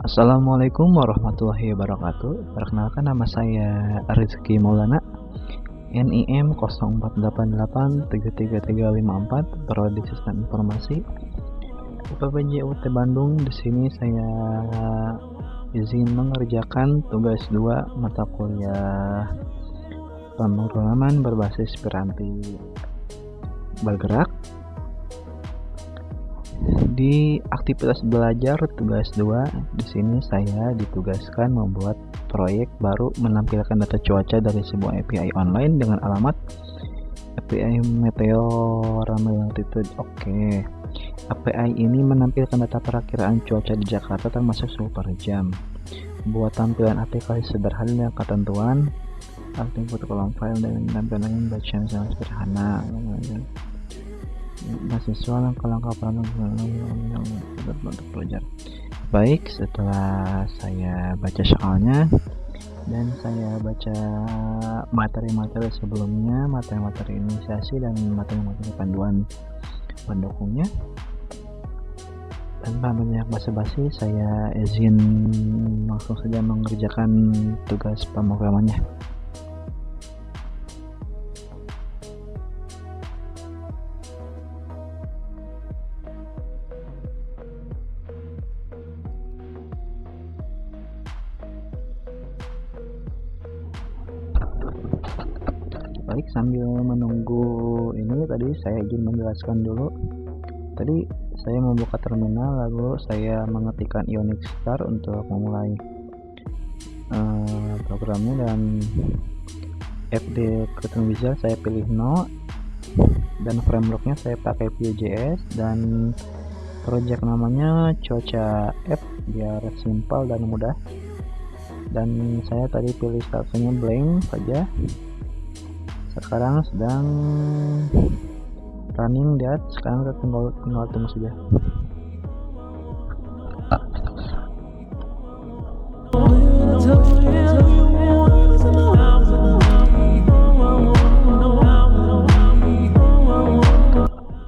Assalamualaikum warahmatullahi wabarakatuh. Perkenalkan, nama saya Rizky Maulana, NIM 0488733354, Prodi Sistem Informasi, UPPJ UT Bandung. Di sini saya izin mengerjakan tugas 2 mata kuliah pemrograman berbasis piranti bergerak. Di aktivitas belajar tugas 2, di sini saya ditugaskan membuat proyek baru menampilkan data cuaca dari sebuah API online dengan alamat API Meteorology Altitude. Oke. API ini menampilkan data perakiraan cuaca di Jakarta termasuk suhu per jam. Buat tampilan aplikasi sederhana, ketentuan input kolom file dan tampilan bacaan yang sederhana. Mahasiswa langkah-langkah untuk belajar. Baik, setelah saya baca soalnya dan saya baca materi-materi sebelumnya, materi-materi inisiasi dan materi-materi panduan pendukungnya, tanpa banyak basa-basi saya izin langsung saja mengerjakan tugas pemrogramannya. Baik, sambil menunggu ini tadi saya izin menjelaskan dulu. Tadi saya membuka terminal, lalu saya mengetikkan Ionic Star untuk memulai programnya, dan FD Qt Visual saya pilih no, dan frameworknya saya pakai Vue.js, dan project namanya cuaca app biar simpel dan mudah, dan saya tadi pilih statusnya blank saja. Sekarang sedang running that, sekarang kita tinggal tunggu saja.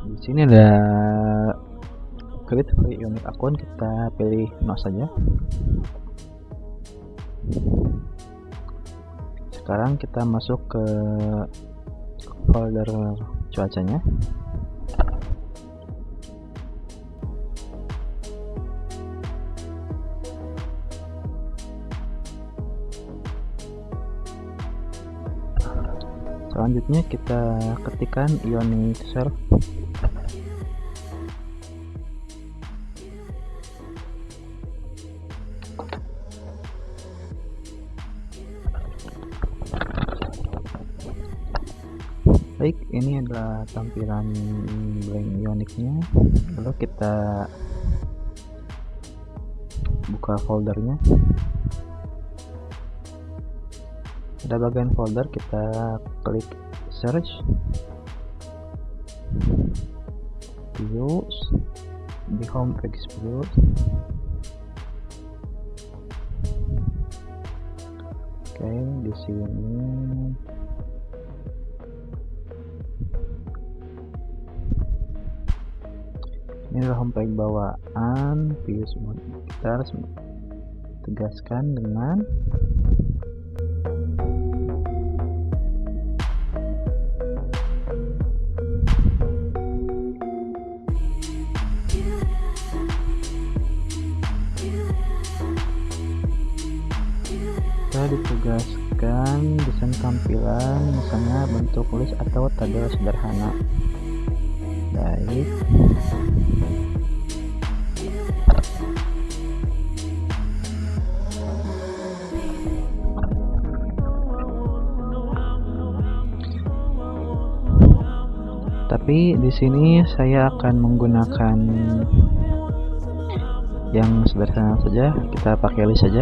Di sini ada create free unique account, kita pilih no saja. Sekarang kita masuk ke folder cuacanya. Selanjutnya kita ketikkan Ionic Serve. Baik, ini adalah tampilan blank Ionicnya. Lalu kita buka foldernya. Pada bagian folder kita klik search, views, di home page views. Oke, di sini ini adalah homepage bawaan views. Kita harus tegaskan dengan kita ditugaskan desain tampilan, misalnya bentuk list atau tabel sederhana. Baik, tapi di sini saya akan menggunakan yang sederhana saja, kita pakai list saja.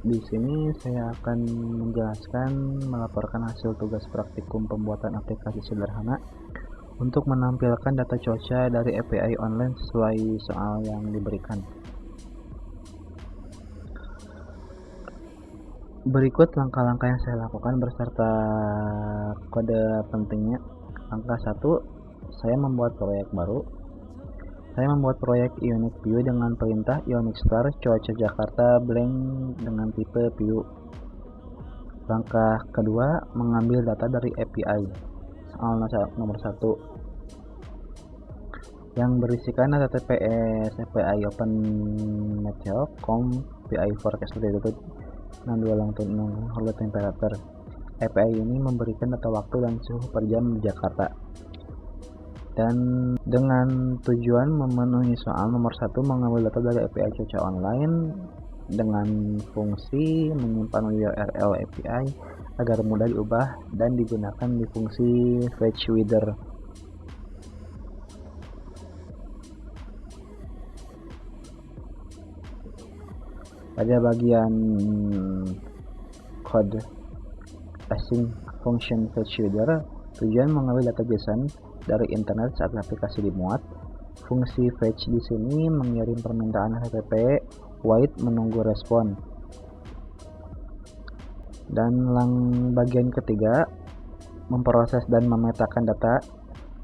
Di sini saya akan menjelaskan melaporkan hasil tugas praktikum pembuatan aplikasi sederhana untuk menampilkan data cuaca dari API online sesuai soal yang diberikan. Berikut langkah-langkah yang saya lakukan beserta kode pentingnya. Langkah 1, saya membuat proyek baru. Saya membuat proyek Ionic View dengan perintah Ionic Star cuaca Jakarta blank dengan tipe view. Langkah kedua, mengambil data dari API. Soal nomor 1 yang berisikan HTTPS API openmeteo.com API forecast latitude 62 longitude temperature. API ini memberikan data waktu dan suhu per jam di Jakarta. Dan dengan tujuan memenuhi soal nomor 1, mengambil data dari API cuaca online dengan fungsi menyimpan URL API agar mudah diubah dan digunakan di fungsi fetch weather. Pada bagian code async function fetch weather, tujuan mengambil data JSON dari internet saat aplikasi dimuat. Fungsi fetch di sini mengirim permintaan HTTP, wait menunggu respon. Dan bagian ketiga, memproses dan memetakan data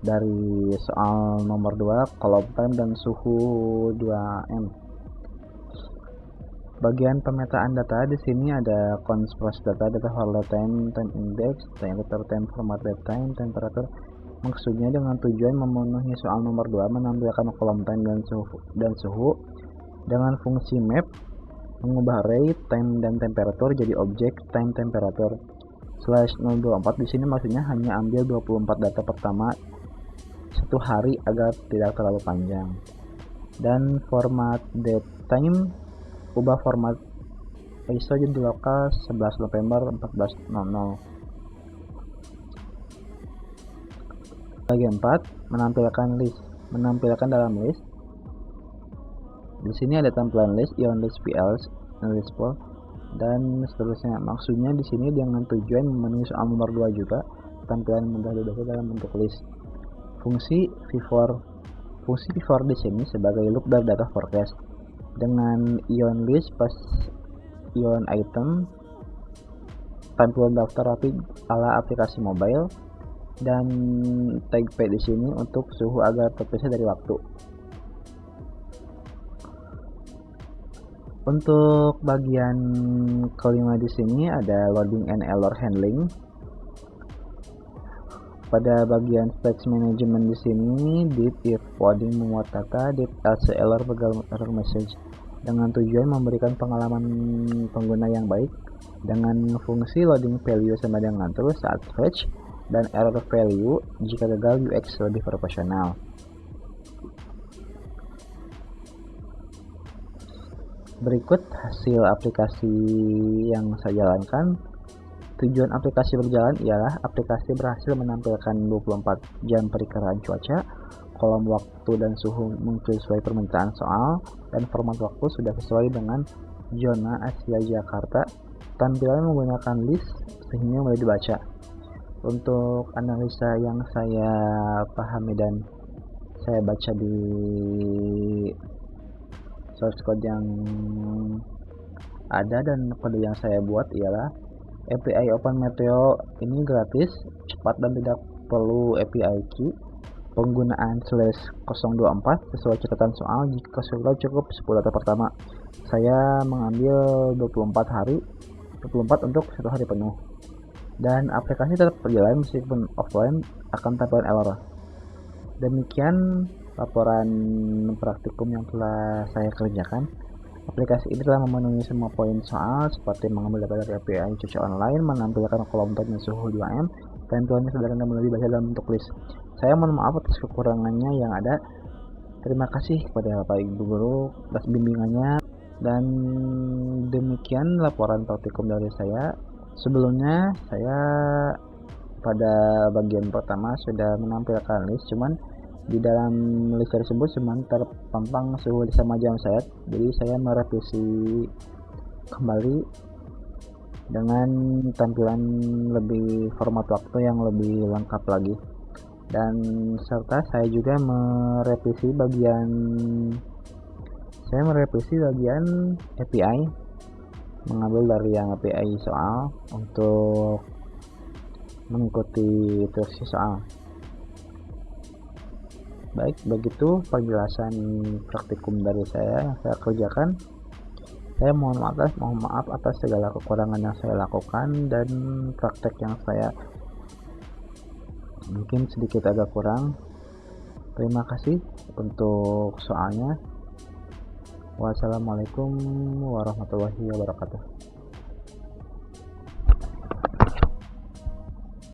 dari soal nomor 2, column time dan suhu 2M. Bagian pemetaan data di sini ada constraint data for load time, time index, temperature, time format date time, temperature. Maksudnya dengan tujuan memenuhi soal nomor 2, menampilkan kolom time dan suhu dengan fungsi map, mengubah rate, time dan temperatur jadi objek time temperature. /024 di sini maksudnya hanya ambil 24 data pertama satu hari agar tidak terlalu panjang. Dan format date time, ubah format ISO jadi lokal 11 November 14.00. Bagian 4, menampilkan dalam list. Di sini ada tampilan list, ion list, PL, list pool, dan seterusnya. Maksudnya di sini dengan tujuan memenuhi soal nomor 2 juga, tampilan mudah dibaca dalam bentuk list. Fungsi v4 di sini sebagai loop dari data forecast. Dengan ion list pas ion item, tampilan daftar rapi ala aplikasi mobile, dan tag p di sini untuk suhu agar terpisah dari waktu. Untuk bagian kelima di sini ada loading and error handling. Pada bagian fetch management di sini, did if loading memuat data, did else error error message, dengan tujuan memberikan pengalaman pengguna yang baik dengan fungsi loading value sama dengan true saat fetch dan error value jika gagal UX lebih proporsional. Berikut hasil aplikasi yang saya jalankan. Tujuan aplikasi berjalan ialah aplikasi berhasil menampilkan 24 jam perkiraan cuaca, kolom waktu dan suhu muncul sesuai permintaan soal, dan format waktu sudah sesuai dengan zona Asia Jakarta. Tampilan menggunakan list sehingga mudah dibaca. Untuk analisa yang saya pahami dan saya baca di source code yang ada dan kode yang saya buat ialah API OpenMeteo ini gratis, cepat dan tidak perlu API key. Penggunaan /024 sesuai catatan soal, jika kesulitan cukup 10 data pertama. Saya mengambil 24 untuk 1 hari penuh. Dan aplikasi tetap berjalan meskipun offline akan tampilan error. Demikian laporan praktikum yang telah saya kerjakan. Aplikasi ini telah memenuhi semua poin soal seperti mengambil data dari API cuaca online, menampilkan kolom time dan suhu 2M, tampilannya sederhana dan mudah dibaca dalam bentuk list. Saya mohon maaf atas kekurangannya yang ada. Terima kasih kepada Bapak Ibu Guru atas bimbingannya, dan demikian laporan praktikum dari saya. Sebelumnya saya pada bagian pertama sudah menampilkan list, cuman di dalam list tersebut cuma terpampang suhu sama jam saya, jadi saya merevisi kembali dengan tampilan lebih format waktu yang lebih lengkap lagi. Dan serta saya juga merevisi bagian API, mengambil dari yang API soal untuk mengikuti versi soal. Baik, begitu penjelasan praktikum dari saya yang saya kerjakan. Saya mohon maaf atas segala kekurangan yang saya lakukan dan praktek yang saya mungkin sedikit agak kurang. Terima kasih untuk soalnya. Wassalamualaikum warahmatullahi wabarakatuh.